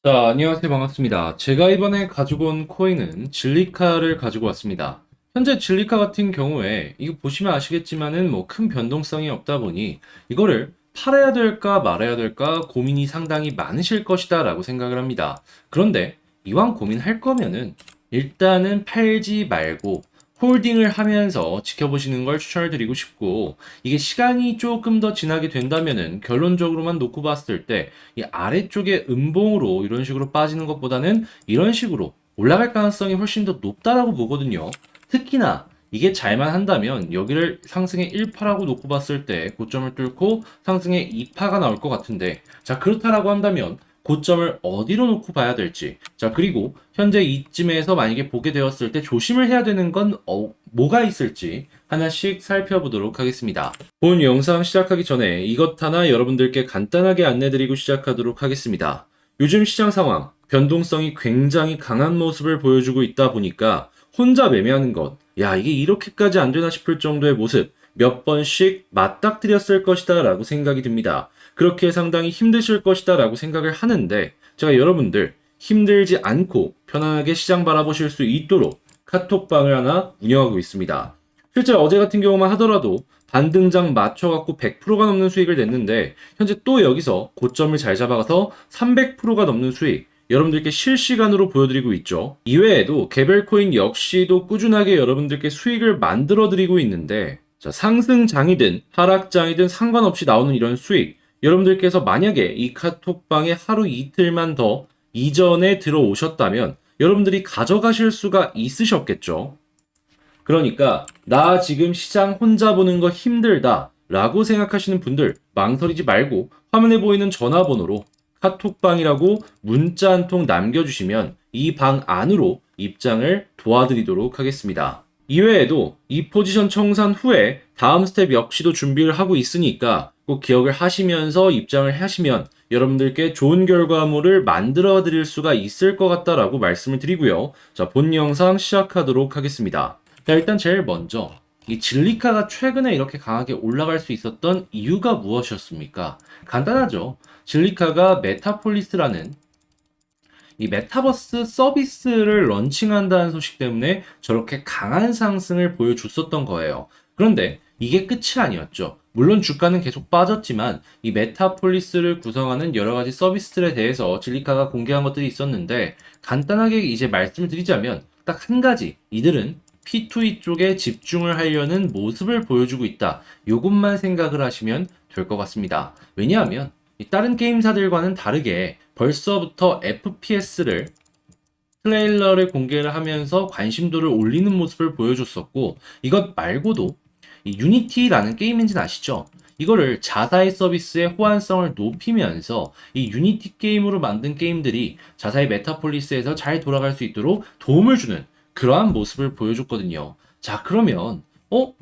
자, 안녕하세요. 반갑습니다. 제가 이번에 가지고 온 코인은 진리카를 가지고 왔습니다. 현재 진리카 같은 경우에 이거 보시면 아시겠지만은 뭐 큰 변동성이 없다 보니 이거를 팔아야 될까 말아야 될까 고민이 상당히 많으실 것이다 라고 생각을 합니다. 그런데 이왕 고민할 거면은 일단은 팔지 말고 홀딩을 하면서 지켜보시는 걸 추천을 드리고 싶고, 이게 시간이 조금 더 지나게 된다면은 결론적으로만 놓고 봤을 때 이 아래쪽에 음봉으로 이런 식으로 빠지는 것보다는 이런 식으로 올라갈 가능성이 훨씬 더 높다라고 보거든요. 특히나 이게 잘만 한다면 여기를 상승의 1파라고 놓고 봤을 때 고점을 뚫고 상승의 2파가 나올 것 같은데, 자, 그렇다라고 한다면 고점을 어디로 놓고 봐야 될지, 자, 그리고 현재 이쯤에서 만약에 보게 되었을 때 조심을 해야 되는 건 뭐가 있을지 하나씩 살펴보도록 하겠습니다. 본 영상 시작하기 전에 이것 하나 여러분들께 간단하게 안내드리고 시작하도록 하겠습니다. 요즘 시장 상황, 변동성이 굉장히 강한 모습을 보여주고 있다 보니까 혼자 매매하는 것, 야, 이게 이렇게까지 안 되나 싶을 정도의 모습 몇 번씩 맞닥뜨렸을 것이다 라고 생각이 듭니다. 그렇게 상당히 힘드실 것이다 라고 생각을 하는데, 제가 여러분들 힘들지 않고 편안하게 시장 바라보실 수 있도록 카톡방을 하나 운영하고 있습니다. 실제 어제 같은 경우만 하더라도 반등장 맞춰갖고 100%가 넘는 수익을 냈는데, 현재 또 여기서 고점을 잘 잡아가서 300%가 넘는 수익 여러분들께 실시간으로 보여드리고 있죠. 이외에도 개별 코인 역시도 꾸준하게 여러분들께 수익을 만들어 드리고 있는데, 자, 상승장이든 하락장이든 상관없이 나오는 이런 수익, 여러분들께서 만약에 이 카톡방에 하루 이틀만 더 이전에 들어오셨다면 여러분들이 가져가실 수가 있으셨겠죠. 그러니까 나 지금 시장 혼자 보는 거 힘들다 라고 생각하시는 분들 망설이지 말고 화면에 보이는 전화번호로 카톡방이라고 문자 한 통 남겨주시면 이 방 안으로 입장을 도와드리도록 하겠습니다. 이외에도 이 포지션 청산 후에 다음 스텝 역시도 준비를 하고 있으니까 꼭 기억을 하시면서 입장을 하시면 여러분들께 좋은 결과물을 만들어 드릴 수가 있을 것 같다라고 말씀을 드리고요. 자, 본 영상 시작하도록 하겠습니다. 자, 일단 제일 먼저 이 진리카가 최근에 이렇게 강하게 올라갈 수 있었던 이유가 무엇이었습니까? 간단하죠. 진리카가 메타폴리스라는 이 메타버스 서비스를 런칭한다는 소식 때문에 저렇게 강한 상승을 보여줬었던 거예요. 그런데 이게 끝이 아니었죠. 물론 주가는 계속 빠졌지만 이 메타폴리스를 구성하는 여러 가지 서비스들에 대해서 진리카가 공개한 것들이 있었는데, 간단하게 이제 말씀을 드리자면 딱 한 가지, 이들은 P2E 쪽에 집중을 하려는 모습을 보여주고 있다. 요것만 생각을 하시면 될 것 같습니다. 왜냐하면 다른 게임사들과는 다르게 벌써부터 FPS를 트레일러를 공개를 하면서 관심도를 올리는 모습을 보여줬었고, 이것 말고도 이 유니티라는 게임 엔진 아시죠? 이거를 자사의 서비스의 호환성을 높이면서 이 유니티 게임으로 만든 게임들이 자사의 메타폴리스에서 잘 돌아갈 수 있도록 도움을 주는 그러한 모습을 보여줬거든요. 자, 그러면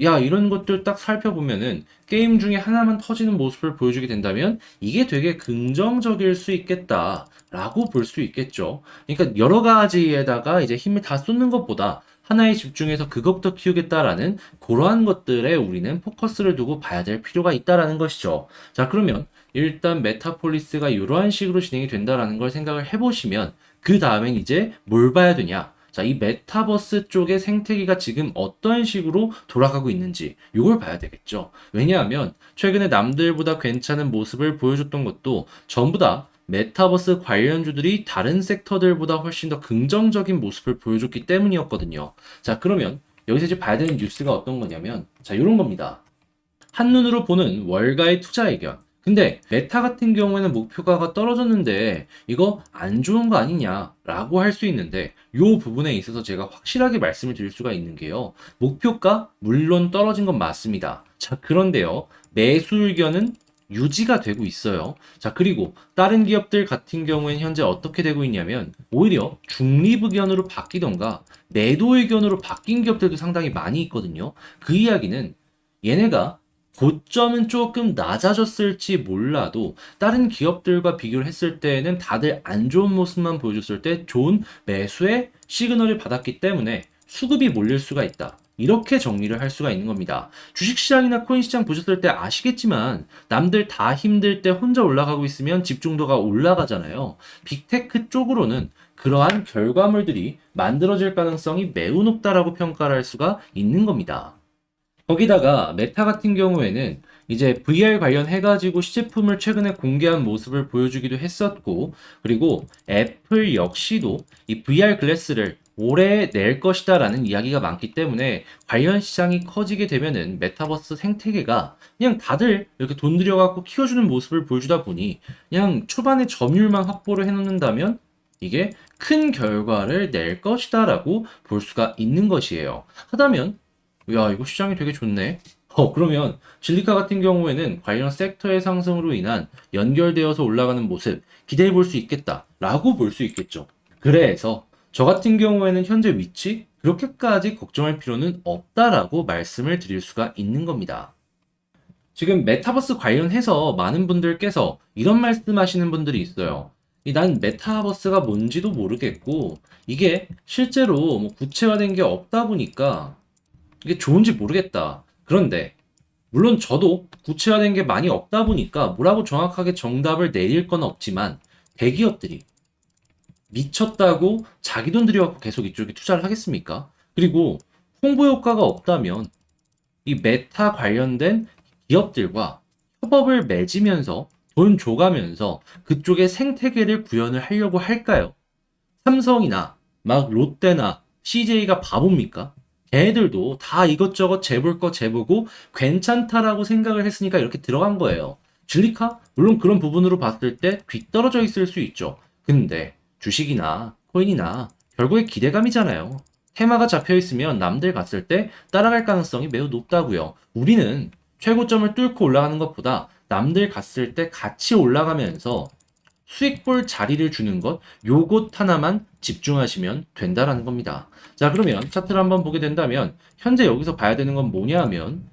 야, 이런 것들 딱 살펴보면은 게임 중에 하나만 터지는 모습을 보여주게 된다면 이게 되게 긍정적일 수 있겠다라고 볼 수 있겠죠. 그러니까 여러 가지에다가 이제 힘을 다 쏟는 것보다 하나에 집중해서 그것부터 키우겠다라는 그러한 것들에 우리는 포커스를 두고 봐야 될 필요가 있다라는 것이죠. 자, 그러면 일단 메타폴리스가 이러한 식으로 진행이 된다라는 걸 생각을 해보시면 그 다음엔 이제 뭘 봐야 되냐? 자, 이 메타버스 쪽의 생태계가 지금 어떤 식으로 돌아가고 있는지 이걸 봐야 되겠죠. 왜냐하면 최근에 남들보다 괜찮은 모습을 보여줬던 것도 전부 다 메타버스 관련주들이 다른 섹터들보다 훨씬 더 긍정적인 모습을 보여줬기 때문이었거든요. 자, 그러면 여기서 이제 봐야 되는 뉴스가 어떤 거냐면, 자, 이런 겁니다. 한눈으로 보는 월가의 투자 의견. 근데 메타 같은 경우에는 목표가가 떨어졌는데 이거 안 좋은 거 아니냐라고 할 수 있는데, 이 부분에 있어서 제가 확실하게 말씀을 드릴 수가 있는 게요. 목표가 물론 떨어진 건 맞습니다. 자, 그런데요. 매수 의견은 유지가 되고 있어요. 자, 그리고 다른 기업들 같은 경우에는 현재 어떻게 되고 있냐면 오히려 중립 의견으로 바뀌던가 매도 의견으로 바뀐 기업들도 상당히 많이 있거든요. 그 이야기는 얘네가 고점은 조금 낮아졌을지 몰라도 다른 기업들과 비교를 했을 때는 다들 안 좋은 모습만 보여줬을 때 좋은 매수의 시그널을 받았기 때문에 수급이 몰릴 수가 있다. 이렇게 정리를 할 수가 있는 겁니다. 주식시장이나 코인시장 보셨을 때 아시겠지만 남들 다 힘들 때 혼자 올라가고 있으면 집중도가 올라가잖아요. 빅테크 쪽으로는 그러한 결과물들이 만들어질 가능성이 매우 높다라고 평가를 할 수가 있는 겁니다. 거기다가 메타 같은 경우에는 이제 VR 관련해가지고 시제품을 최근에 공개한 모습을 보여주기도 했었고, 그리고 애플 역시도 이 VR 글래스를 올해 낼 것이다라는 이야기가 많기 때문에 관련 시장이 커지게 되면은 메타버스 생태계가 그냥 다들 이렇게 돈 들여갖고 키워주는 모습을 보여주다 보니 그냥 초반에 점유율만 확보를 해놓는다면 이게 큰 결과를 낼 것이다라고 볼 수가 있는 것이에요. 하다면 야, 이거 시장이 되게 좋네. 그러면 진리카 같은 경우에는 관련 섹터의 상승으로 인한 연결되어서 올라가는 모습 기대해 볼 수 있겠다라고 볼 수 있겠죠. 그래서 저 같은 경우에는 현재 위치 그렇게까지 걱정할 필요는 없다라고 말씀을 드릴 수가 있는 겁니다. 지금 메타버스 관련해서 많은 분들께서 이런 말씀하시는 분들이 있어요. 난 메타버스가 뭔지도 모르겠고 이게 실제로 뭐 구체화된 게 없다 보니까 이게 좋은지 모르겠다. 그런데 물론 저도 구체화된 게 많이 없다 보니까 뭐라고 정확하게 정답을 내릴 건 없지만 대기업들이 미쳤다고 자기 돈 들여갖고 계속 이쪽에 투자를 하겠습니까? 그리고 홍보 효과가 없다면 이 메타 관련된 기업들과 협업을 맺으면서 돈 줘가면서 그쪽의 생태계를 구현을 하려고 할까요? 삼성이나 막 롯데나 CJ가 바보입니까? 걔네들도 다 이것저것 재볼 거 재보고 괜찮다라고 생각을 했으니까 이렇게 들어간 거예요. 진리카? 물론 그런 부분으로 봤을 때 뒤떨어져 있을 수 있죠. 근데 주식이나 코인이나 결국에 기대감이잖아요. 테마가 잡혀 있으면 남들 갔을 때 따라갈 가능성이 매우 높다고요. 우리는 최고점을 뚫고 올라가는 것보다 남들 갔을 때 같이 올라가면서 수익 볼 자리를 주는 것, 요것 하나만 집중하시면 된다라는 겁니다. 자, 그러면 차트를 한번 보게 된다면 현재 여기서 봐야 되는 건 뭐냐 하면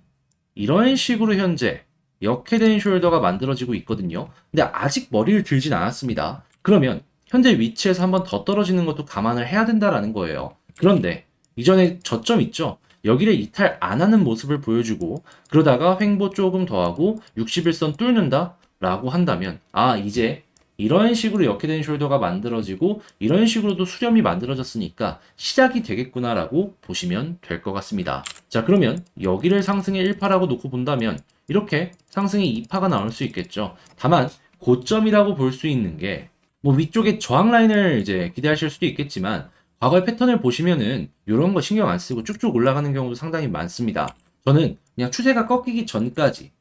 이런 식으로 현재 역헤드앤 숄더가 만들어지고 있거든요. 근데 아직 머리를 들진 않았습니다. 그러면 현재 위치에서 한번 더 떨어지는 것도 감안을 해야 된다라는 거예요. 그런데 이전에 저점 있죠? 여기를 이탈 안 하는 모습을 보여주고 그러다가 횡보 조금 더 하고 61선 뚫는다? 라고 한다면 이제 이런 식으로 역헤드앤 숄더가 만들어지고 이런 식으로도 수렴이 만들어졌으니까 시작이 되겠구나라고 보시면 될 것 같습니다. 자, 그러면 여기를 상승의 1파라고 놓고 본다면 이렇게 상승의 2파가 나올 수 있겠죠. 다만 고점이라고 볼 수 있는 게 뭐 위쪽에 저항 라인을 이제 기대하실 수도 있겠지만 과거의 패턴을 보시면은 이런 거 신경 안 쓰고 쭉쭉 올라가는 경우도 상당히 많습니다. 저는 그냥 추세가 꺾이기 전까지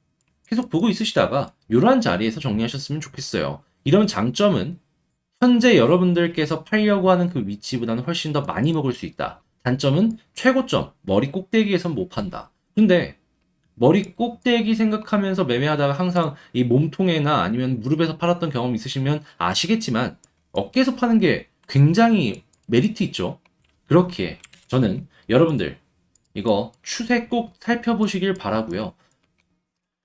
계속 보고 있으시다가 이러한 자리에서 정리하셨으면 좋겠어요. 이런 장점은 현재 여러분들께서 팔려고 하는 그 위치보다는 훨씬 더 많이 먹을 수 있다. 단점은 최고점, 머리 꼭대기에선 못 판다. 근데 머리 꼭대기 생각하면서 매매하다가 항상 이 몸통에나 아니면 무릎에서 팔았던 경험 있으시면 아시겠지만 어깨에서 파는 게 굉장히 메리트 있죠. 그렇기에 저는 여러분들 이거 추세 꼭 살펴보시길 바라고요.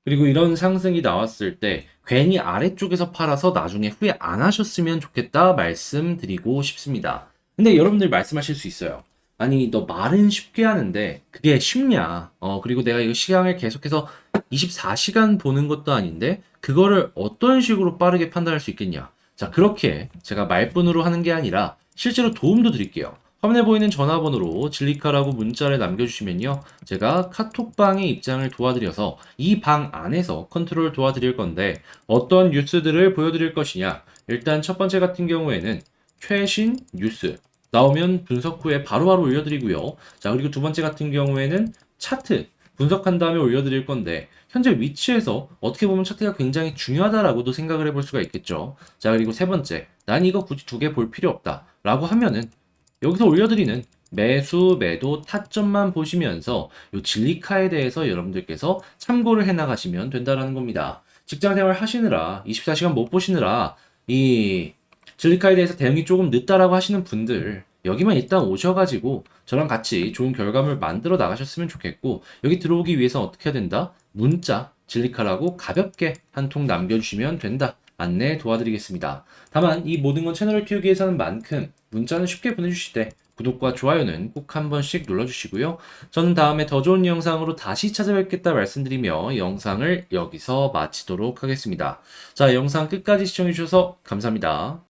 그리고 이런 상승이 나왔을 때 괜히 아래쪽에서 팔아서 나중에 후회 안 하셨으면 좋겠다 말씀드리고 싶습니다. 근데 여러분들 말씀하실 수 있어요. 아니, 너 말은 쉽게 하는데 그게 쉽냐? 그리고 내가 이거 시간을 계속해서 24시간 보는 것도 아닌데 그거를 어떤 식으로 빠르게 판단할 수 있겠냐? 자, 그렇게 제가 말뿐으로 하는 게 아니라 실제로 도움도 드릴게요. 화면에 보이는 전화번호로 진리카라고 문자를 남겨주시면요. 제가 카톡방의 입장을 도와드려서 이 방 안에서 컨트롤 도와드릴 건데 어떤 뉴스들을 보여드릴 것이냐. 일단 첫 번째 같은 경우에는 최신 뉴스 나오면 분석 후에 바로바로 올려드리고요. 자, 그리고 두 번째 같은 경우에는 차트 분석한 다음에 올려드릴 건데 현재 위치에서 어떻게 보면 차트가 굉장히 중요하다라고도 생각을 해볼 수가 있겠죠. 자, 그리고 세 번째, 난 이거 굳이 두 개 볼 필요 없다 라고 하면은 여기서 올려드리는 매수, 매도, 타점만 보시면서 이 진리카에 대해서 여러분들께서 참고를 해나가시면 된다는 겁니다. 직장생활 하시느라 24시간 못 보시느라 이 진리카에 대해서 대응이 조금 늦다라고 하시는 분들 여기만 일단 오셔가지고 저랑 같이 좋은 결과물 만들어 나가셨으면 좋겠고 여기 들어오기 위해서 어떻게 해야 된다? 문자 진리카라고 가볍게 한 통 남겨주시면 된다. 안내 도와드리겠습니다. 다만 이 모든 건 채널을 키우기 위해서는 만큼 문자는 쉽게 보내주실 때 구독과 좋아요는 꼭 한 번씩 눌러주시고요. 저는 다음에 더 좋은 영상으로 다시 찾아뵙겠다 말씀드리며 영상을 여기서 마치도록 하겠습니다. 자, 영상 끝까지 시청해주셔서 감사합니다.